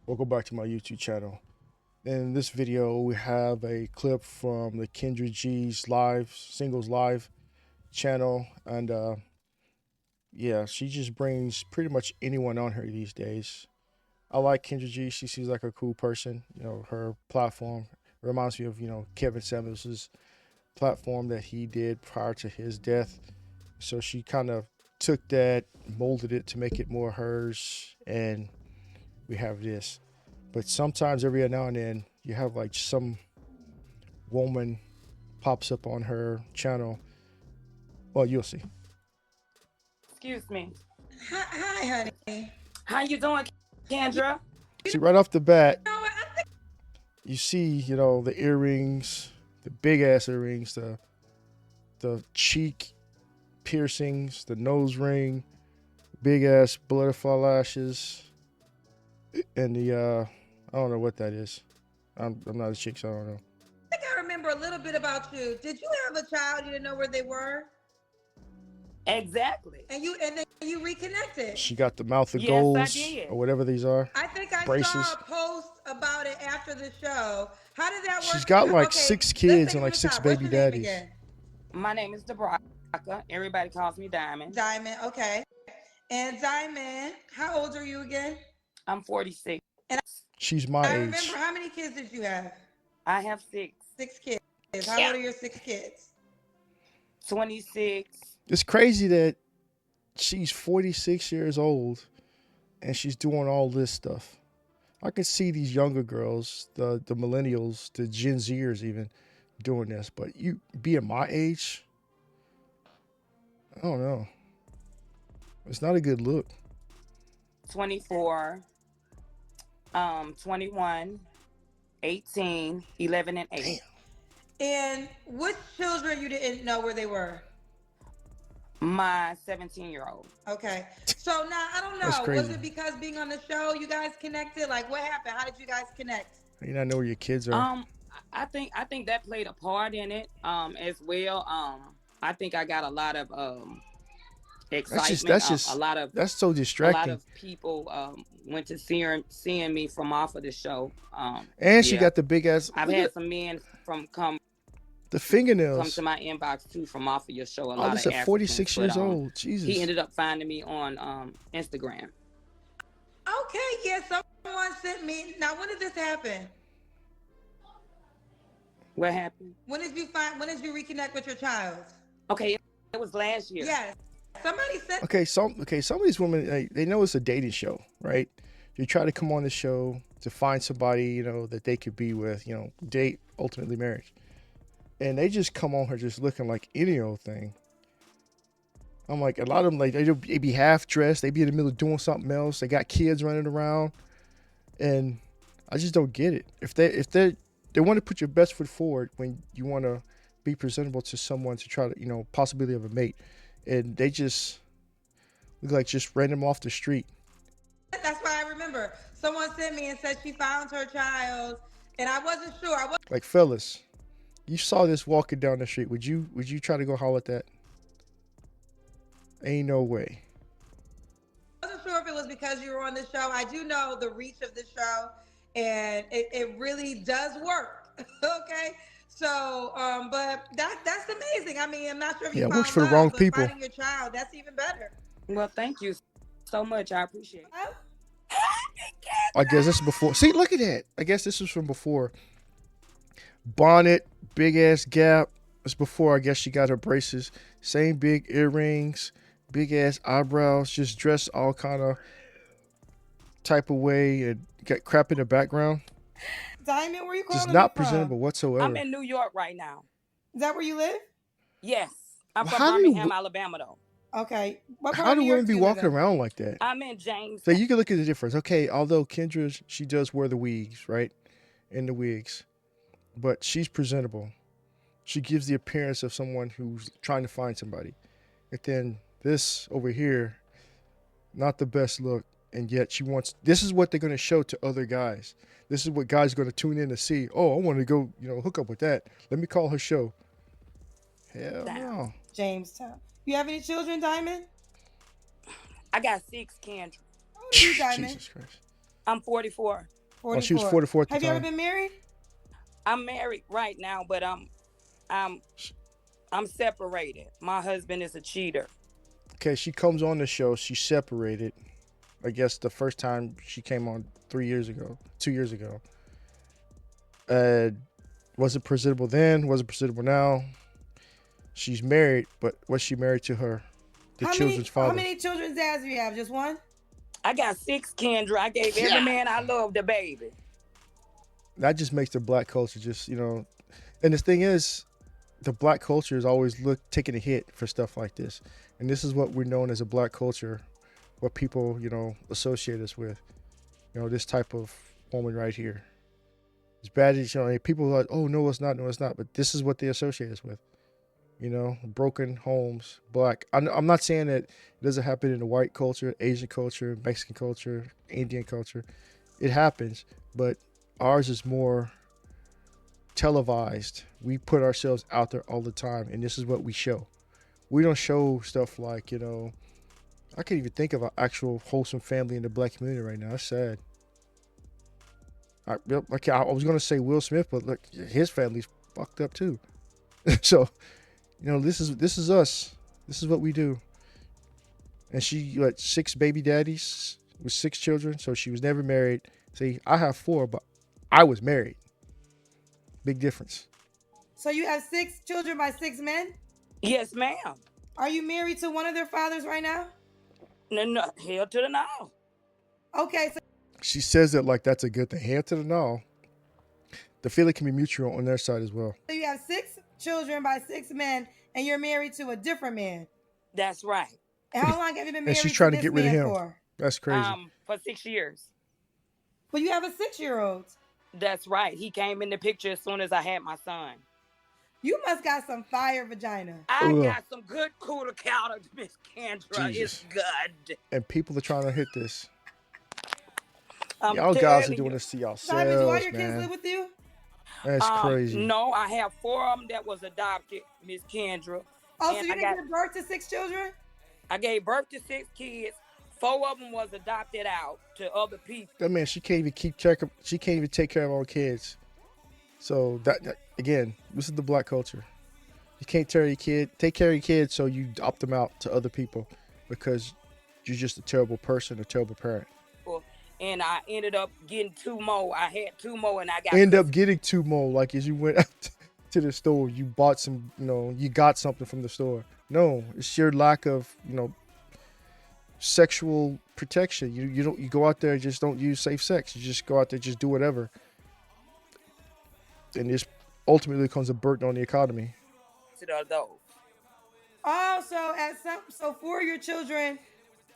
Welcome back to my YouTube channel. In this video, we have a clip from the Kendra G's live singles live channel, and yeah, she just brings pretty much anyone on her these days. I like Kendra G. She seems like a cool person. You know, her platform reminds me of Kevin Samuels's platform that he did prior to his death. So she kind of took that, molded it to make it more hers, and we have this. But sometimes every now and then you have like some woman pops up on her channel. Well, you'll see. Excuse me. Hi, honey. How you doing, Kendra? See, right off the bat, you see, the earrings, the big ass earrings, the cheek piercings, the nose ring, big ass butterfly lashes, and the I don't know what that is. I'm not a chick, so I don't know. I think I remember a little bit about you. Did you have a child you didn't know where they were? Exactly. And then you reconnected. She got the mouth of Yes, goals I did. or whatever these are. I think I braces. saw a post about it after the show. How did that work? She's got like okay, 6 kids and like 6 baby daddies. My name is Debraka. Everybody calls me Diamond. Diamond, okay. And Diamond, how old are you again? I'm 46. And she's my age. I remember, how many kids did you have? I have 6. 6 kids. How old are your 6 kids? 26. It's crazy that she's 46 years old and she's doing all this stuff. I can see these younger girls, the millennials, the Gen Zers even doing this, but you being my age, I don't know. It's not a good look. 24, 21, 18, 11, and 8. Damn. And which children you didn't know where they were? My 17-year-old. Okay. So now, I don't That's know. crazy. Was it because being on the show, you guys connected? Like, what happened? How did you guys connect? You not know where your kids are. I think that played a part in it, as well. I think I got a lot of excitement. That's so distracting. A lot of people went to seeing me from off of the show. And she got the big ass. I've had some men come the fingernails. Come to my inbox too from off of your show. Oh, this is 46 years old. Jesus. He ended up finding me on Instagram. Okay, yeah, someone sent me. Now, when did this happen? What happened? When did you reconnect with your child? Okay, it was last year. Yes. Somebody said. Okay, some of these women, they know it's a dating show, right? You try to come on the show to find somebody, that they could be with, date, ultimately marriage. And they just come on her just looking like any old thing. I'm like, a lot of them, like, they be half dressed. They be in the middle of doing something else. They got kids running around. And I just don't get it. If they want to put your best foot forward when you want to be presentable to someone to try to, possibility of a mate. And they just look like just random off the street. That's why I remember. Someone sent me and said she found her child. And I wasn't sure. Like, fellas, you saw this walking down the street. Would you try to go holler at that? Ain't no way. I wasn't sure if it was because you were on the show. I do know the reach of the show, and it really does work. Okay, so but that's amazing. I mean, I'm not sure if you it found works for the love, wrong but people. finding your child, that's even better. Well, thank you so much. I appreciate it. Oh. I guess this is before. See, look at that. I guess this was from before. Bonnet, big ass gap. It's before, I guess, she got her braces. Same big earrings, big ass eyebrows, just dressed all kind of type of way and got crap in the background. Diamond, where you calling Just not me from? presentable whatsoever. I'm in New York right now. Is that where you live? Yes. I'm from How do Birmingham, Alabama, though. Okay. What part How of do New York women be do you live walking in? around like that? I'm in James. So you can look at the difference. Okay, although Kendra, she does wear the wigs, right? In the wigs. But she's presentable. She gives the appearance of someone who's trying to find somebody. And then this over here, not the best look. And yet she wants, this is what they're going to show to other guys. This is what guys are going to tune in to see. Oh, I want to go, hook up with that. Let me call her show. Hell no. Jamestown. You have any children, Diamond? I got 6, Kendra. How old are you, Diamond? Jesus Christ. I'm 44. Oh, she was 44. 44 at the Have you ever time. been married? I'm married right now, but I'm I'm separated. My husband is a cheater. Okay, she comes on the show. She's separated. I guess the first time she came on 3 years ago, 2 years ago. Uh, was it presentable then? Was it presentable now? She's married, but was she married to the children's How father? many children's dads do you have? Just one? I got 6, Kendra. I gave every Yeah. man I loved a baby. That just makes the black culture just, and the thing is, the black culture is always taking a hit for stuff like this. And this is what we're known as a black culture, what people, associate us with. This type of woman right here. As bad as, people are like, oh, no, it's not, no, it's not. But this is what they associate us with. Broken homes, black. I'm not saying that it doesn't happen in the white culture, Asian culture, Mexican culture, Indian culture. It happens, but ours is more televised. We put ourselves out there all the time, and this is what we show. We don't show stuff like, I can't even think of an actual wholesome family in the black community right now. That's sad. I was going to say Will Smith, but look, his family's fucked up too. So, this is us. This is what we do. And she had 6 baby daddies with 6 children, so she was never married. See, I have 4, but I was married. Big difference. So you have 6 children by 6 men? Yes, ma'am. Are you married to one of their fathers right now? No, hell to the no. Okay, so She says that like that's a good thing. Hair to the no. The feeling can be mutual on their side as well. you have 6 children by 6 men, and you're married to a different man. That's right. And how long have you been And married she's trying to to this get rid of man him. for? That's crazy. For 6 years. But you have a 6-year-old. That's right. He came in the picture as soon as I had my son. You must got some fire vagina. I Ugh. got some good cooler counter, Miss Kendra. Jesus. It's good. And people are trying to hit this. I'm Y'all guys are telling doing you. this to Simon, do all yourselves, your kids man. live with you? That's crazy. No, I have 4 of them that was adopted, Miss Kendra. Oh, so And you I didn't got- give birth to 6 children? I gave birth to 6 kids. 4 of them was adopted out to other people. That man, she can't even she can't even take care of all kids. So that again, this is the black culture. You can't take care of your kids, so you opt them out to other people because you're just a terrible person, a terrible parent. And I ended up getting 2 more. I had 2 more, and I got End up getting 2 more, like as you went out to the store, you bought some, you got something from the store. No, it's your lack of, sexual protection. You go out there and just don't use safe sex. You just go out there, just do whatever. And this ultimately becomes a burden on the economy. those. Oh, so 4 of your children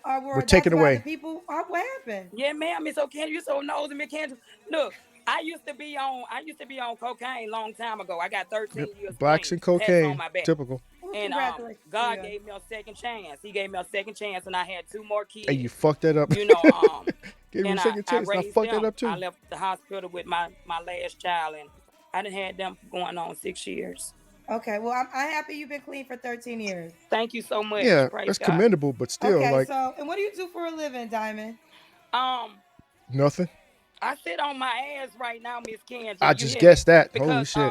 were taken adopted by away. the people. What happened? Yeah, ma'am, Miss O'Kendra, you so nosy, Miss Kendra. Look, I used to be on cocaine long time ago. I got 13 years Blacks clean, and passed cocaine, on my back. typical. Well, And congratulations to God you. gave me a second chance. He gave me a second chance, and I had 2 more kids. And you fucked that up. Gave me a second chance, and I raised fucked them. that up too. I left the hospital with my last child, and I done had them going on 6 years. Okay, well, I'm happy you've been clean for 13 years. Thank you so much. Yeah, Praise that's God. commendable, but still, Okay, and what do you do for a living, Diamond? Nothing. I sit on my ass right now, Miss Kendra. I just guessed that. Because, Holy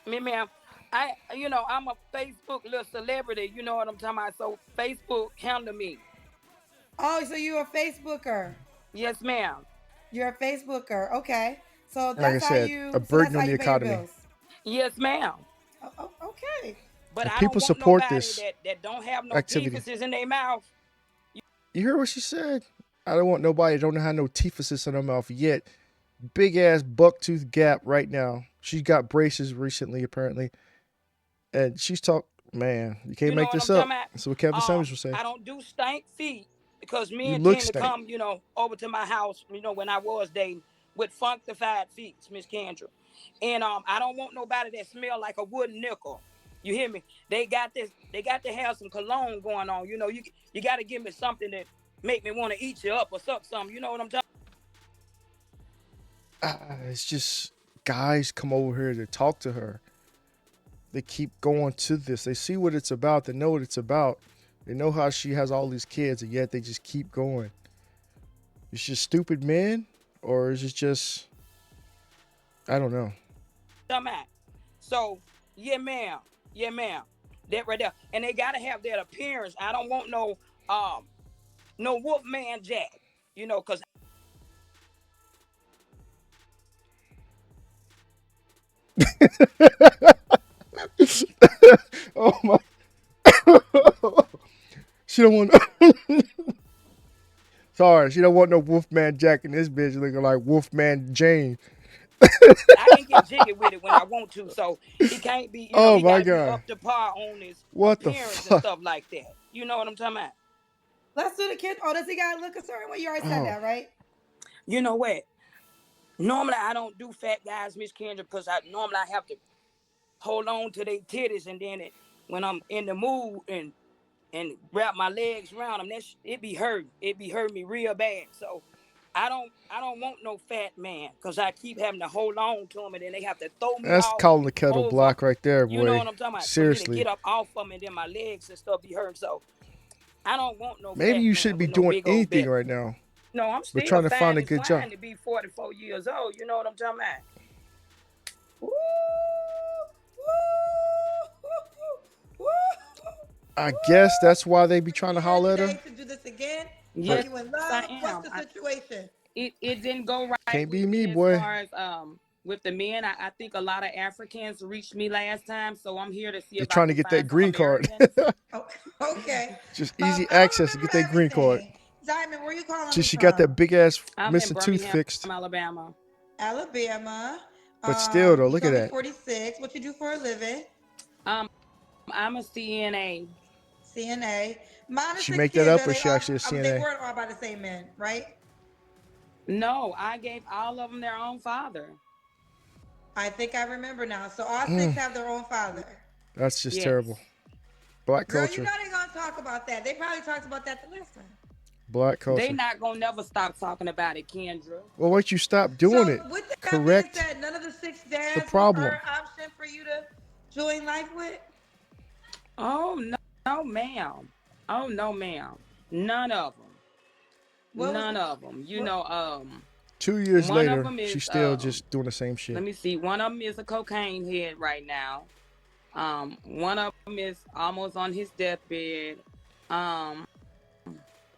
shit. ma'am, I'm a Facebook little celebrity. You know what I'm talking about? So Facebook handle me. Oh, so you're a Facebooker. Yes, ma'am. You're a Facebooker. Okay. So Like that's I how said, you. a so burden that's on how the you pay your economy. bills. Yes, ma'am. Okay. But And I people don't want support nobody this that don't have no activity. teethuses in their mouth. You hear what she said? I don't want nobody that don't have no teethuses in their mouth yet. Big ass bucktooth gap right now. She got braces recently, apparently. And she's man, you can't make this up. That's what Kevin Samuels was saying. I don't do stank feet because You men look tend to stank. come, over to my house, when I was dating with funkified feet, Miss Kendra. And I don't want nobody that smell like a wooden nickel. You hear me? They got to have some cologne going on. You got to give me something that make me want to eat you up or something. You know what I'm talking? It's just guys come over here to talk to her. They keep going to this. They see what it's about. They know what it's about. They know how she has all these kids, and yet they just keep going. It's just stupid men or is it just I don't know. Come on. So, yeah, ma'am. Yeah, ma'am. That right there. And they gotta have that appearance. I don't want um no Wolfman Jack. Cause Oh my! She don't want. Sorry, she don't want no Wolfman Jack in this bitch looking like Wolfman Jane. I can get jiggy with it when I want to. So he can't be, Oh he my gotta be god! up to par on his What the appearance and fuck? stuff like that. You know what I'm talking about? Let's do the kid. Oh, does he got to look a certain way? You already said Oh, that, right? You know what? Normally I don't do fat guys, Miss Kendra, because I normally I have to hold on to their titties, and then when I'm in the mood and wrap my legs around them, it be hurting. It be hurting me real bad. So I don't want no fat man, because I keep having to hold on to them, and then they have to throw me that's off calling the kettle over. black right there, You know boy. what I'm talking about? For me to Seriously. get up off of them, and then my legs and stuff be hurting. So I don't want no Maybe fat you man shouldn't be with no doing big old anything belly. right now. No, I'm We're still trying to find fine a as good job. wine to be 44 years old. You know what I'm talking about? Woo! Woo! I guess Woo! that's why they be Are you trying to here holler at her. today to do this again? Are But Yes, you in I love? What's am. the situation? It didn't go right can't be with me, me as boy. far as with the men. I think a lot of Africans reached me last time, so I'm here to see They're if I trying to can get that find some green card. Americans. Oh, okay. Just easy I don't access to get remember that green card. everything. Diamond, where you calling Since me she got that from? big ass I'm in missing tooth Birmingham, fixed. Alabama. Alabama. But still, though, You look at told me that. 46. What you do for a living? Um, I'm a CNA. CNA. Mine are She six make that kids. up, Are or they she all? actually a They CNA? weren't all by the same men, right? No, I gave all of them their own father. I think I remember now. So all six Mm, have their own father. that's just terrible. Yes. Black Girl, you culture. know they're gonna talk about that. They probably talked about that the last time. Black They culture. not gonna never stop talking about it, Kendra. Well, why don't you stop doing So it? with that being Correct said, none of the six the dads are problem. an option for you to join life with. Oh no, no, ma'am. Oh no, ma'am. None of them. What was None the of them. what? 2 years One of later, them is she's still just doing the same let shit. me see. One of them is a cocaine head right now. One of them is almost on his deathbed. Um,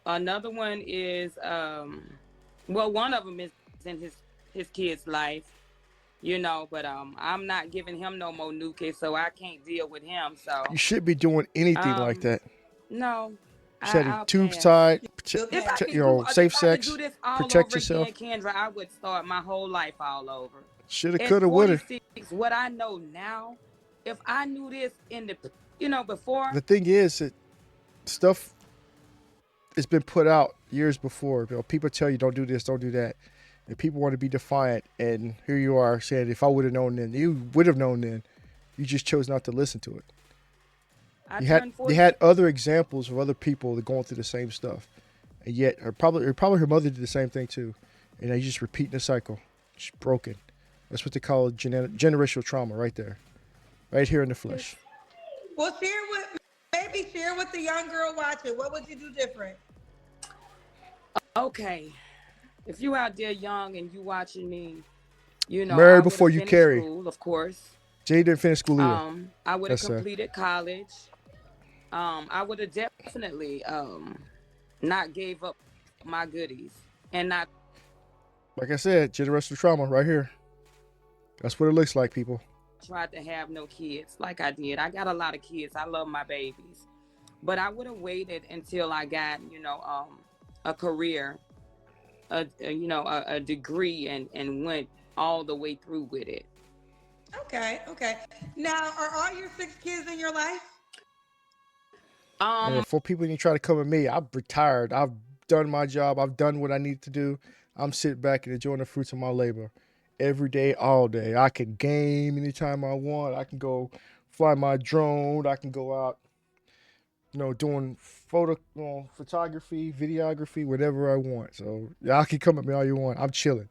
Another one is well, one of them is in his kid's life. But I'm not giving him no more nuke, so I can't deal with him. You So should be doing anything like um, that. no, You should have I'll tubes pass. tied, You If okay? safe if I can do sex, this all protect over again, yourself. Kendra, I would start my whole life all over. Shoulda, At coulda, woulda. 46, what I know now, if I knew this in the before, The thing is that stuff has been put out years before. People tell you don't do this, don't do that, and people want to be defiant. And here you are saying, "If I would have known then, you would have known then." You just chose not to listen to it. I You had turned they 46. had other examples of other people that going through the same stuff, and yet probably her mother did the same thing too, and they just repeating the cycle. It's broken. That's what they call generational trauma, right there, right here in the flesh. Well, share with the young girl watching. What would you do different? Okay, if you out there young and you watching me, Marry I would before have you finished carry. school, of course. Jay didn't finish school either. I would have That's completed college. I would have definitely not gave up my goodies and not like I said, generational trauma right here. That's what it looks like, people. tried to have no kids like I did. I got a lot of kids. I love my babies. But I would have waited until I got, a career, a degree, and went all the way through with it. Okay, okay. Now, are all your six kids in your life? And Um, for people to try to come at me, I've retired. I've done my job. I've done what I need to do. I'm sitting back and enjoying the fruits of my labor every day, all day. I can game anytime I want. I can go fly my drone. I can go out, doing photography, videography, whatever I want. So y'all can come at me all you want. I'm chilling.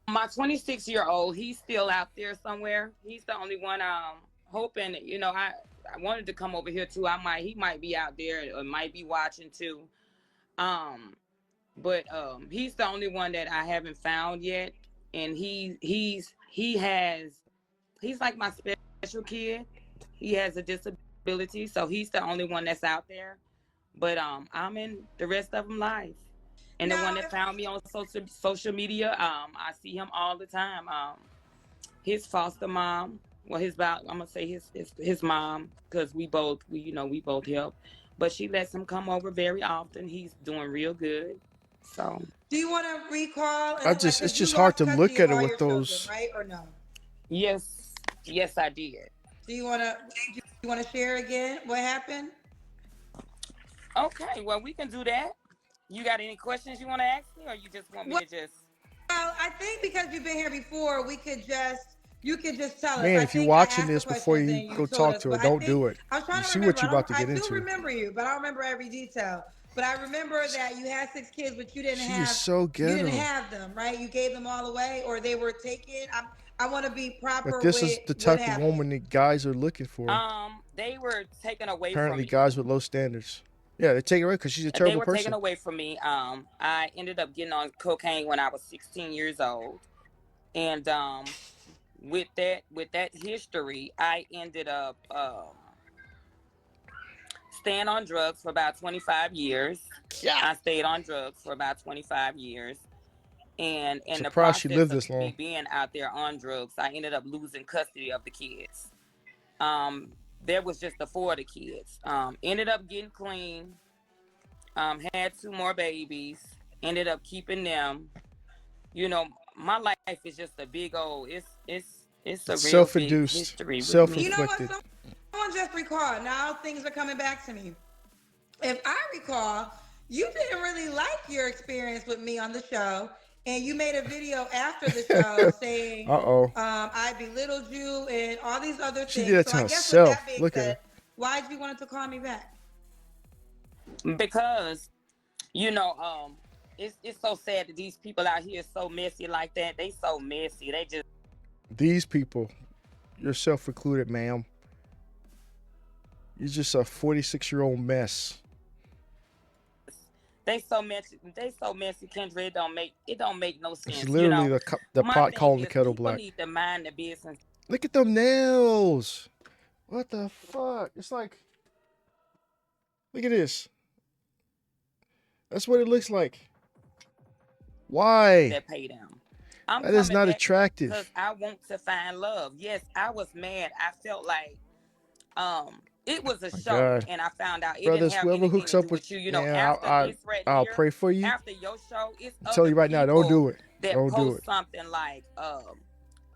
my 26-year-old, he's still out there somewhere. He's the only one. Hoping, I wanted to come over here too. He might be out there or might be watching too. Um, but he's the only one that I haven't found yet, and he's like my special kid. He has a disability, so he's the only one that's out there. But I'm in the rest of them life. And the Now, one that found me on social media, I see him all the time. His foster mom, well, I'm gonna say his mom, because we both help, but she lets him come over very often. He's doing real good. So do you want to recall and I like just it's because you just hard lost to custody look of at it all with your children, those. right? Or no? yes, yes, I did. Do you want to share again what happened? Okay, well, we can do that. You got any questions you want to ask me, or you just want me Well, to just? I think because you've been here before, we could just you could just tell us. Man, I if you're think I watching asked the this before questions you and you go told talk us, to her, but I don't think do it. I was You trying to see remember. what I you're don't. about to I get do into. remember you, but I don't remember every detail. But I remember that you had 6 kids, but She is so you didn't ghetto. have them, right? You gave them all away, or they were taken. I want to be But proper this with is the what type of happened. woman that guys are looking for. They were taken away from Apparently, me. guys with low standards. Yeah, they take her away because she's a They terrible were taken person. away from me. I ended up getting on cocaine when I was 16 years old, and with that history, I ended up staying on drugs for about 25 years. Yeah. I stayed on drugs for about 25 years. And in the Surprised she process lived of this me long. being out there on drugs, I ended up losing custody of the kids. There was just the four of the kids. Ended up getting clean. Had two more babies. Ended up keeping them. You know, my life is just a big old. It's a It's real big self-induced, history with You me. know what? self-inflicted. Someone just recalled. Now things are coming back to me. If I recall, you didn't really like your experience with me on the show, and you made a video after the show saying Uh-oh. I belittled you and all these other She did things. that So to I guess with that herself. being Look at said, her. why did you want to call me back? Because it's so sad that these people out here is so messy like that. They so messy. They just These people, you're self-included, ma'am. You're just a 46-year-old mess. they so messy, Kendra. It don't make no She's sense. literally the My pot thing calling the is kettle people black. need to mind the business. Look at them nails. What the fuck? It's like, look at this. That's what it looks like. Why? That pay them. I'm That is coming not back because attractive. I want to find love. Yes, I was mad. I felt like it was a My show, God. and I found out it didn't Brothers, have whoever anything hooks to do up with, with you. man, After this right I'll here, pray for you. after your show, it's I'm telling other you right now, don't do people it. that Don't do it. post something like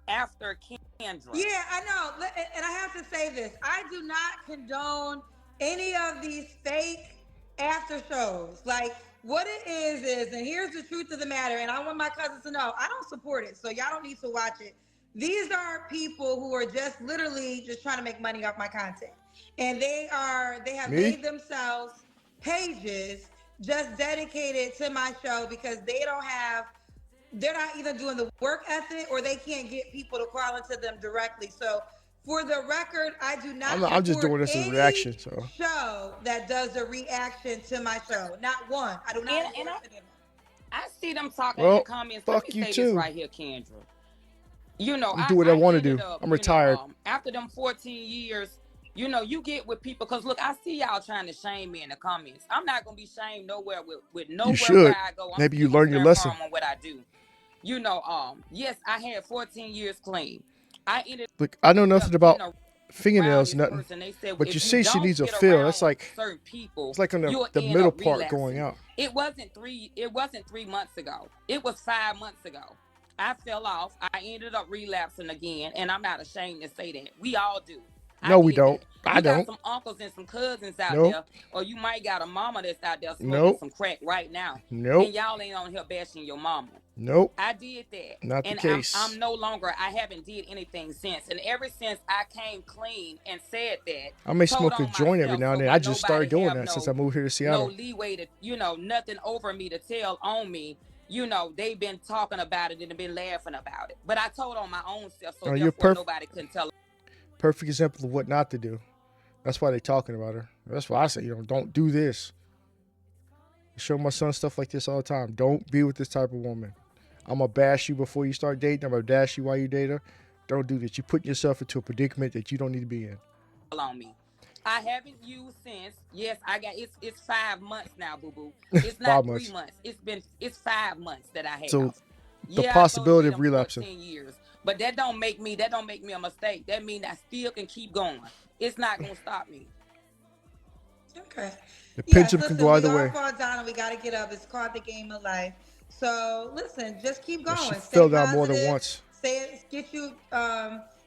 after Kendra. Yeah, I know. And I have to say this. I do not condone any of these fake after shows. Like, what it is, and here's the truth of the matter, and I want my cousins to know, I don't support it. So y'all don't need to watch it. These are people who are just literally just trying to make money off my content. And they have Me? made themselves pages just dedicated to my show because they're not either doing the work ethic or they can't get people to call into them directly. So, for the record, I do not I'm just support doing this as a any reaction. So show that does a reaction to my show. Not one. I do not And endorse any of them. I see them talking in the well, comments. Let me fuck you say this too. right here, Kendra. I'm do what I I want to ended do. up, I'm retired. after them 14 years, you get with people. Because look, I see y'all trying to shame me in the comments. I'm not going to be shamed nowhere with You nowhere where should. I go. I'm Maybe you still going to learn your stand lesson. firm on what I do. Yes, I had 14 years clean. I ended Look, I know up nothing getting about around fingernails, this nothing. person. They said But you if you see, she don't needs a get fill. That's around like certain people, it's like on you'll the end middle up part going relapsing. out. It wasn't 3 months ago. It was 5 months ago. I fell off. I ended up relapsing again, and I'm not ashamed to say that. We all do. I No, we did don't. that. I You got don't. some uncles and some cousins out Nope. there, or you might got a mama that's out there smoking Nope. some crack right now, Nope. and y'all ain't on here bashing your mama. Nope. I did that, Not the and I'm case. no longer. I haven't did anything since, and ever since I came clean and said that, I may told smoke a on joint every myself, now so and then. I when just started nobody doing have that since I moved here to no Seattle. leeway to nothing over me to tell on me. They've been talking about it and been laughing about it. But I told on my own self, so You're therefore nobody can tell. perfect example of what not to do. That's why they're talking about her. That's why I say, don't do this. show my son stuff like this all the time. Don't be with this type of woman. I'm gonna bash you before you start dating. I'm gonna dash you while you date her. Don't do this. You're putting yourself into a predicament that you don't need to be in. On me. I haven't used since. Yes, I got it's 5 months now, boo boo. It's not 3 5 months. months. It's 5 months that I So have. the Yeah, I supposed to possibility be of them relapsing. 14 years. But that don't make me a mistake. That means I still can keep going. It's not gonna stop me. Okay. The Yes, pendulum can listen, go we either are way. far down and we got to get up. It's called the game of life. So listen, just keep And she going. Stay fell down more than positive. once. Get you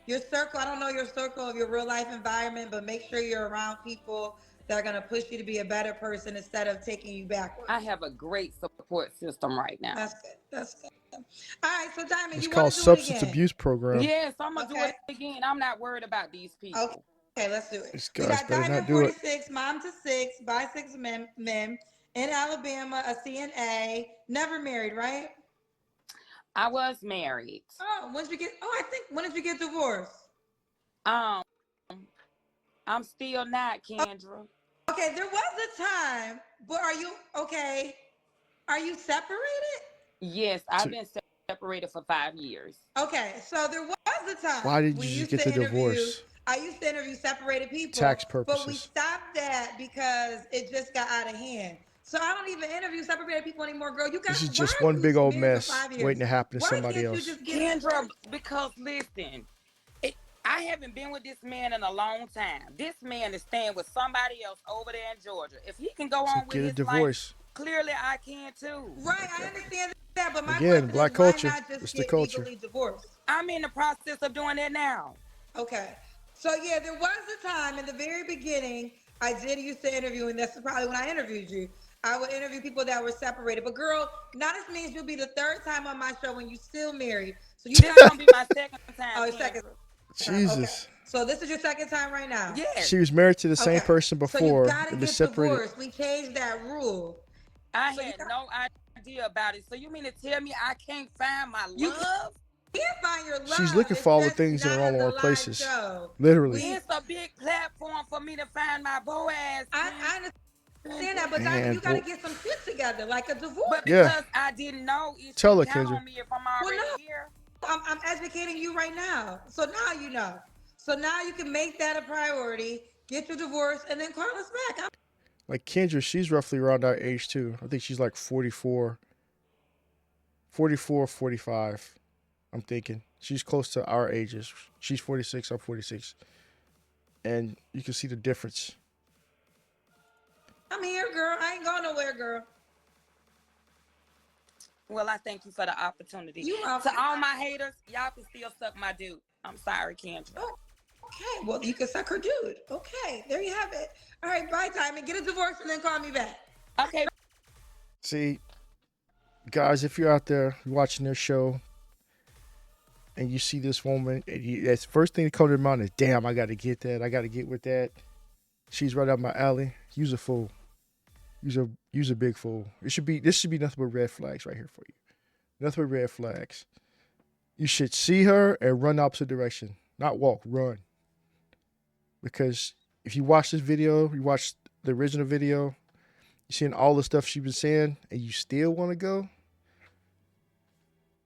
your circle. I don't know your circle of your real life environment, but make sure you're around people that are gonna push you to be a better person instead of taking you backwards. I have a great support system right now. That's good. That's good. All right, so Diamond, It's you want called to do it substance again? abuse program. Yes, I'm gonna do Okay. it again. I'm not worried about these Okay. people. Okay, let's do it. These We guys got better not Diamond do it. 46, Mom to 6, by 6 men in Alabama, a CNA, never married, right? I was married. Oh, when did you get? Oh, I think when did you get divorced? Um, I'm still not, Kendra. Okay, there was a time, but are you okay? Are you separated? Yes, So I've been separated for 5 years. Okay, so there was a time why did we you used get to the interview. divorce? I used to interview separated people, Tax but we purposes. stopped that because it just got out of hand. So I don't even interview separated people anymore, girl. You got This is why just are one you big old married for mess 5 years? waiting to happen to Why somebody can't you else. just get Kendra, divorced? because listen, I haven't been with this man in a long time. This man is staying with somebody else over there in Georgia. If he can go So on with get a his life, divorce. clearly I can too. Right, I Okay. understand that, but my Again, question is black why culture. not just It's the get culture. legally divorced? I'm in the process of doing that now. Okay. So yeah, there was a time in the very beginning I did used to interview, and this is probably when I interviewed you. I would interview people that were separated. But girl, now this means you'll be the third time on my show when you still married. So you This got gonna be my second time, oh, your second Kendra. time. Okay. Jesus. So this is your second time right now. Yes, She was married to the same Okay. person So you before. gotta They've been get separated. divorced. We changed that rule. I So you had got no idea about it. So you mean to tell me I can't find my you love? can't find your She's love. looking It's for all the just things in the not wrong, on the wrong live places. show. Literally. We It's a big platform for me to find my Boaz, I understand that, Kendra. but Diamond, Man, you got to get some shit together, like a But divorce. yeah. because I didn't know, it Tell shouldn't her, count Kendra. on me if I'm Well, already no, here. I'm educating you right now. So now you know. So now you can make that a priority, get your divorce, and then call us back. Like Kendra, she's roughly around our age too. I think she's like 44, 44, 45. I'm thinking. She's close to our ages. She's 46, I'm 46. And you can see the difference. I'm here, girl. I ain't going nowhere, girl. Well, I thank you for the opportunity. You To welcome. all my haters, y'all can still suck my dude. I'm sorry, Kendra. Oh, okay. Well, you can suck her dude. Okay, there you have it. All right, bye, Diamond. Get a divorce and then call me back. Okay. See, guys, if you're out there watching this show and you see this woman, and that's the first thing that comes to mind is, damn, I got to get that. I got to get with that. She's right up my alley. Use a fool. Use a big fool. This should be nothing but red flags right here for you. Nothing but red flags. You should see her and run the opposite direction. Not walk, run. Because if you watch this video, you watch the original video, you're seeing all the stuff she's been saying, and you still want to go,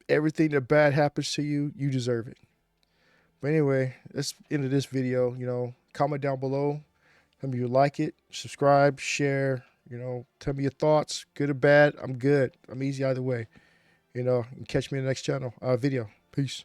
everything that bad happens to you, you deserve it. But anyway, that's the end of this video. Comment down below. Tell me you like it. Subscribe, share. Tell me your thoughts, good or bad. I'm good. I'm easy either way. And catch me in the next video. Peace.